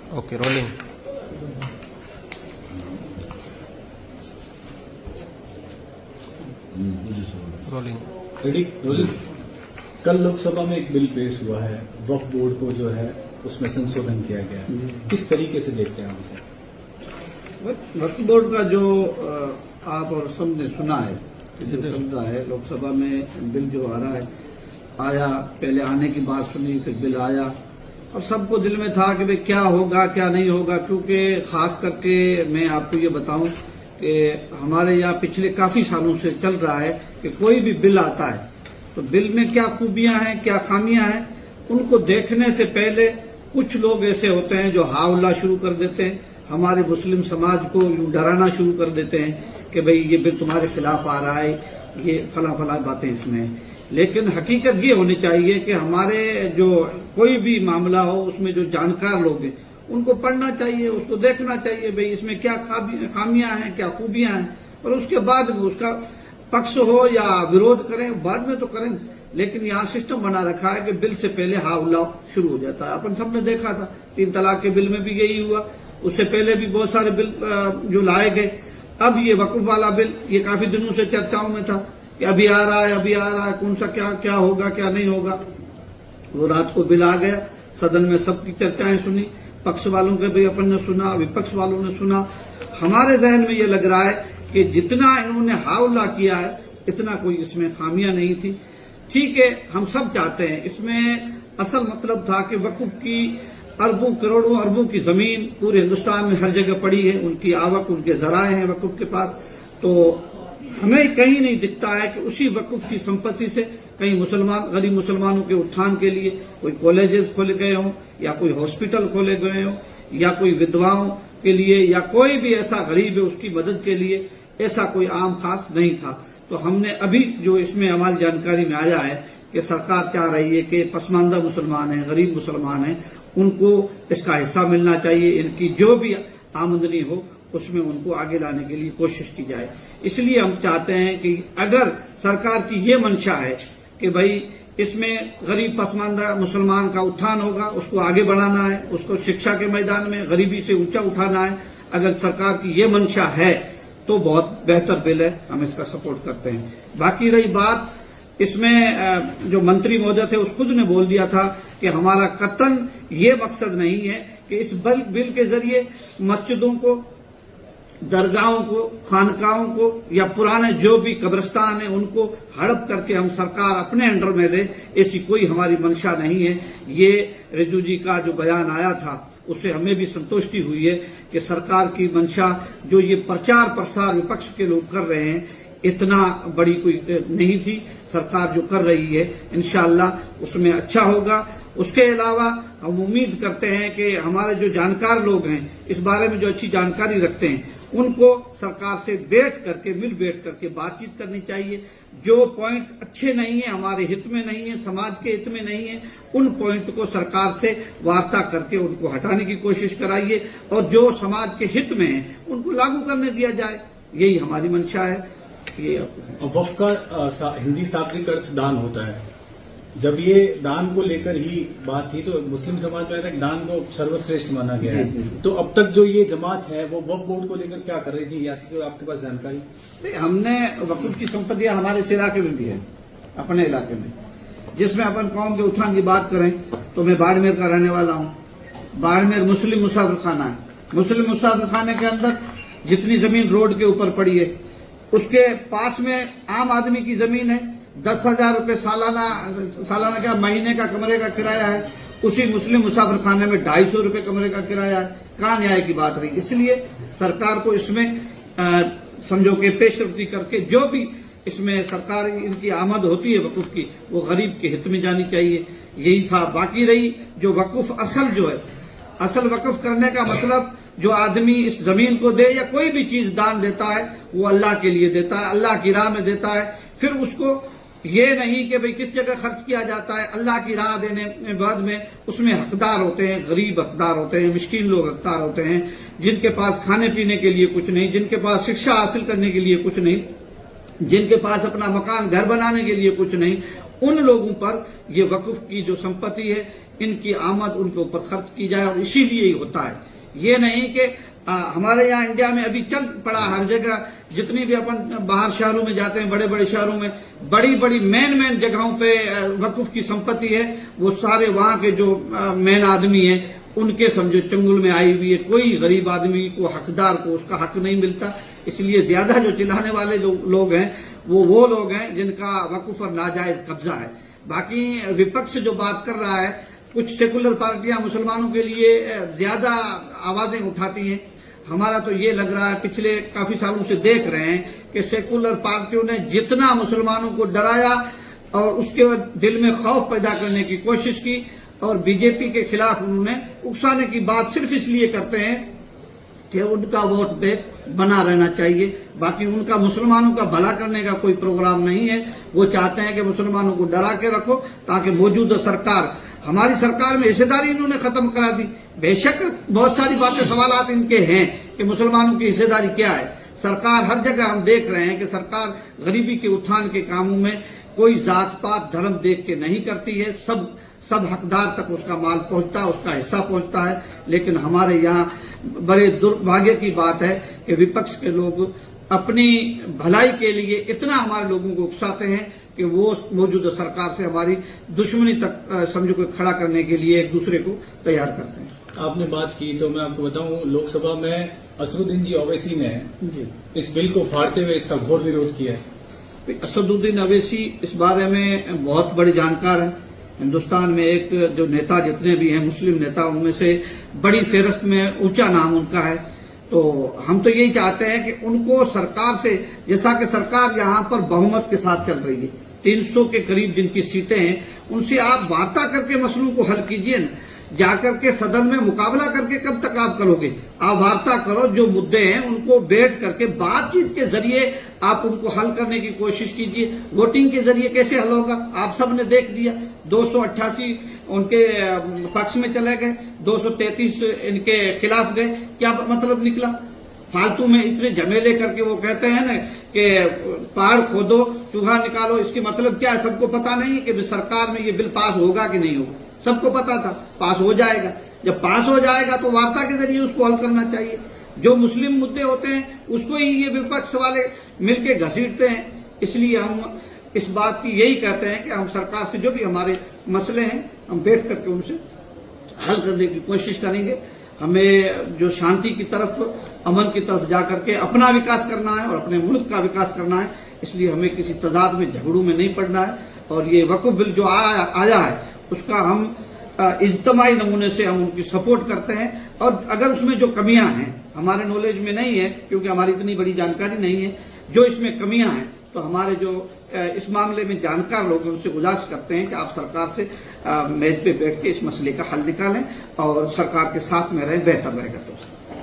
Okay rolling. Rolling. Ready? कल लोकसभा में एक बिल पेश हुआ है, वक्फ बोर्ड को जो है उसमें संशोधन किया गया है, किस तरीके से देखते हैं आप इसे? वक्फ बोर्ड का जो आप और सबने सुना है, जो चल रहा है लोकसभा में बिल जो आ रहा है, आया, पहले आने की बात सुनी, फिर बिल आया और सबको दिल में था कि भाई क्या होगा क्या नहीं होगा, क्योंकि खास करके मैं आपको ये बताऊं कि हमारे यहाँ पिछले काफी सालों से चल रहा है कि कोई भी बिल आता है तो बिल में क्या खूबियां हैं क्या खामियां हैं, उनको देखने से पहले कुछ लोग ऐसे होते हैं जो हाउला शुरू कर देते हैं, हमारे मुस्लिम समाज को यूं डराना शुरू कर देते हैं कि भाई ये बिल तुम्हारे खिलाफ आ रहा है, ये फला फला बातें इसमें हैं। लेकिन हकीकत ये होनी चाहिए कि हमारे जो कोई भी मामला हो उसमें जो जानकार लोग हैं उनको पढ़ना चाहिए, उसको देखना चाहिए भाई इसमें क्या खामियां हैं क्या खूबियां हैं, और उसके बाद उसका पक्ष हो या विरोध करें, बाद में तो करें। लेकिन यहाँ सिस्टम बना रखा है कि बिल से पहले हा उल्लाह शुरू हो जाता है। अपन सबने देखा था 3 तलाक के बिल में भी यही हुआ, उससे पहले भी बहुत सारे बिल जो लाए गए। अब ये वक्फ वाला बिल ये काफी दिनों से चर्चाओं में था कि अभी आ रहा है, कौन सा क्या होगा क्या नहीं होगा। वो रात को बिल आ गया, सदन में सबकी चर्चाएं सुनी, पक्ष वालों के भी अपन ने सुना, विपक्ष वालों ने सुना। हमारे जहन में ये लग रहा है कि जितना इन्होंने हाउला किया है इतना कोई इसमें खामियां नहीं थी। ठीक है, हम सब चाहते हैं, इसमें असल मतलब था कि वक्फ की अरबों करोड़ों अरबों की जमीन पूरे हिंदुस्तान में हर जगह पड़ी है, उनकी आवक उनके जराए हैं वक्फ के पास, तो हमें कहीं नहीं दिखता है कि उसी वक्फ की संपत्ति से कहीं गरीब मुसलमानों के उत्थान के लिए कोई कॉलेजेस खोले गए हों या कोई हॉस्पिटल खोले गए हों या कोई विधवाओं के लिए या कोई भी ऐसा गरीब है उसकी मदद के लिए, ऐसा कोई आम खास नहीं था। तो हमने अभी जो इसमें हमारी जानकारी में आया है कि सरकार चाह रही है कि पसमानदा मुसलमान हैं, गरीब मुसलमान हैं, उनको इसका हिस्सा मिलना चाहिए, इनकी जो भी आमदनी हो उसमें उनको आगे लाने के लिए कोशिश की जाए। इसलिए हम चाहते हैं कि अगर सरकार की ये मंशा है कि भाई इसमें गरीब पसमानदा मुसलमान का उत्थान होगा, उसको आगे बढ़ाना है, उसको शिक्षा के मैदान में गरीबी से ऊंचा उठाना है, अगर सरकार की ये मंशा है तो बहुत बेहतर बिल है, हम इसका सपोर्ट करते हैं। बाकी रही बात, इसमें जो मंत्री महोदय थे उस खुद ने बोल दिया था कि हमारा कतन ये मकसद नहीं है कि इस बिल के जरिए मस्जिदों को, दरगाहों को, खानकाहों को या पुराने जो भी कब्रिस्तान है उनको हड़प करके हम सरकार अपने अंडर में ले, ऐसी कोई हमारी मंशा नहीं है। ये रिजू जी का जो बयान आया था उससे हमें भी संतुष्टि हुई है कि सरकार की मंशा जो ये प्रचार प्रसार विपक्ष के लोग कर रहे हैं इतना बड़ी कोई नहीं थी। सरकार जो कर रही है इंशाअल्लाह उसमें अच्छा होगा। उसके अलावा हम उम्मीद करते हैं कि हमारे जो जानकार लोग हैं, इस बारे में जो अच्छी जानकारी रखते हैं, उनको सरकार से बैठ करके बातचीत करनी चाहिए। जो पॉइंट अच्छे नहीं है, हमारे हित में नहीं है, समाज के हित में नहीं है, उन पॉइंट को सरकार से वार्ता करके उनको हटाने की कोशिश कराइए और जो समाज के हित में है उनको लागू करने दिया जाए, यही हमारी मंशा है। ये वक्फ का हिंदी शाब्दिक अर्थ दान होता है। जब ये दान को लेकर ही बात थी तो मुस्लिम समाज में दान को सर्वश्रेष्ठ माना गया है, तो अब तक जो ये जमात है वो वक्फ बोर्ड को लेकर क्या कर रही थी, यासी को आपके पास जानकारी? हमने वक्फ की संपत्तियां हमारे इस इलाके में भी है, अपने इलाके में, जिसमें अपन कौम के उत्थान की बात करें तो मैं बाड़मेर का रहने वाला हूँ। बाड़मेर मुस्लिम मुसाफिर खाना है, मुस्लिम मुसाफिर खाने के अंदर जितनी जमीन रोड के ऊपर पड़ी है उसके पास में आम आदमी की जमीन है, 10,000 रुपये सालाना क्या महीने का कमरे का किराया है, उसी मुस्लिम मुसाफिर खाने में 250 रुपये कमरे का किराया है। कहाँ न्याय की बात रही? इसलिए सरकार को इसमें समझो कि पेशरफ्ती करके जो भी इसमें सरकार इनकी आमद होती है वकूफ की, वो गरीब के हित में जानी चाहिए, यही था। बाकी रही जो वकूफ असल जो है, असल वकूफ करने का मतलब जो आदमी इस जमीन को दे या कोई भी चीज दान देता है वो अल्लाह के लिए देता है, अल्लाह की राह में देता है। फिर उसको ये नहीं कि भाई किस जगह खर्च किया जाता है, अल्लाह की राह देने के बाद में उसमें हकदार होते हैं, गरीब हकदार होते हैं, मिस्कीन लोग हकदार होते हैं, जिनके पास खाने पीने के लिए कुछ नहीं, जिनके पास शिक्षा हासिल करने के लिए कुछ नहीं, जिनके पास अपना मकान घर बनाने के लिए कुछ नहीं, उन लोगों पर ये वक्फ की जो संपत्ति है, इनकी आमद उनके ऊपर खर्च की जाए, और इसीलिए ही होता है। ये नहीं कि हमारे यहाँ इंडिया में अभी चल पड़ा हर जगह, जितनी भी अपन बाहर शहरों में जाते हैं, बड़े बड़े शहरों में बड़ी बड़ी मेन जगहों पे वक्फ की संपत्ति है, वो सारे वहाँ के जो मेन आदमी हैं उनके समझो चंगुल में आई हुई है। कोई गरीब आदमी को, हकदार को उसका हक नहीं मिलता। इसलिए ज्यादा जो चिल्लाने वाले जो लोग हैं वो लोग हैं जिनका वक्फ पर नाजायज कब्जा है। बाकी विपक्ष जो बात कर रहा है, कुछ सेकुलर पार्टियां मुसलमानों के लिए ज्यादा आवाजें उठाती हैं। हमारा तो ये लग रहा है, पिछले काफी सालों से देख रहे हैं कि सेकुलर पार्टियों ने जितना मुसलमानों को डराया और उसके दिल में खौफ पैदा करने की कोशिश की, और बीजेपी के खिलाफ उन्होंने उकसाने की बात सिर्फ इसलिए करते हैं कि उनका वोट बैंक बना रहना चाहिए। बाकी उनका मुसलमानों का भला करने का कोई प्रोग्राम नहीं है। वो चाहते हैं कि मुसलमानों को डरा के रखो ताकि मौजूदा सरकार, हमारी सरकार में हिस्सेदारी इन्होंने खत्म करा दी। बेशक बहुत सारी बातें, सवालात इनके हैं कि मुसलमानों की हिस्सेदारी क्या है। सरकार हर जगह हम देख रहे हैं कि सरकार गरीबी के उत्थान के कामों में कोई जात पात धर्म देख के नहीं करती है। सब हकदार तक उसका माल पहुंचता है, उसका हिस्सा पहुंचता है। लेकिन हमारे यहाँ बड़े दुर्भाग्य की बात है कि विपक्ष के लोग अपनी भलाई के लिए इतना हमारे लोगों को उकसाते हैं कि वो मौजूदा सरकार से हमारी दुश्मनी तक समझो को खड़ा करने के लिए एक दूसरे को तैयार करते हैं। आपने बात की तो मैं आपको बताऊं, लोकसभा में असरुद्दीन जी ओवैसी ने इस बिल को फाड़ते हुए इसका घोर विरोध किया है। असदुद्दीन अवैसी इस बारे में बहुत बड़े जानकार हैं। हिंदुस्तान में एक जो नेता जितने भी हैं मुस्लिम नेता, उनमें से बड़ी फेहरिस्त में ऊंचा नाम उनका है। तो हम तो यही चाहते हैं कि उनको सरकार से, जैसा कि सरकार यहाँ पर बहुमत के साथ चल रही है, 300 के करीब जिनकी सीटें हैं, उनसे आप वार्ता करके मसलों को हल कीजिए न। जाकर के सदन में मुकाबला करके कब तक आप करोगे? आप वार्ता करो, जो मुद्दे हैं उनको बैठ करके बातचीत के जरिए आप उनको हल करने की कोशिश कीजिए। वोटिंग के जरिए कैसे हल होगा? आप सबने देख दिया, 288 उनके पक्ष में चले गए, 233 इनके खिलाफ गए। क्या मतलब निकला? फालतू में इतने झमेले करके वो कहते हैं ना कि पहाड़ खोदो चूहा निकालो। इसके मतलब क्या है? सबको पता नहीं है कि सरकार में ये बिल पास होगा कि नहीं होगा। सबको पता था पास हो जाएगा। जब पास हो जाएगा तो वार्ता के जरिए उसको हल करना चाहिए। जो मुस्लिम मुद्दे होते हैं उसको ही ये विपक्ष वाले मिलके घसीटते हैं। इसलिए हम इस बात की यही कहते हैं कि हम सरकार से जो भी हमारे मसले हैं हम बैठ करके उनसे हल करने की कोशिश करेंगे। हमें जो शांति की तरफ, अमन की तरफ जाकर के अपना विकास करना है और अपने मुल्क का विकास करना है। इसलिए हमें किसी तजाद में, झगड़ों में नहीं पड़ना है। और ये वक्फ बिल जो आया है उसका हम इज्तिमाई नमूने से हम उनकी सपोर्ट करते हैं। और अगर उसमें जो कमियां हैं, हमारे नॉलेज में नहीं है क्योंकि हमारी इतनी बड़ी जानकारी नहीं है, जो इसमें कमियां हैं तो हमारे जो इस मामले में जानकार लोग हैं उनसे गुजारिश करते हैं कि आप सरकार से मेज पे बैठ के इस मसले का हल निकालें और सरकार के साथ में रहें, बेहतर रहेगा सबसे।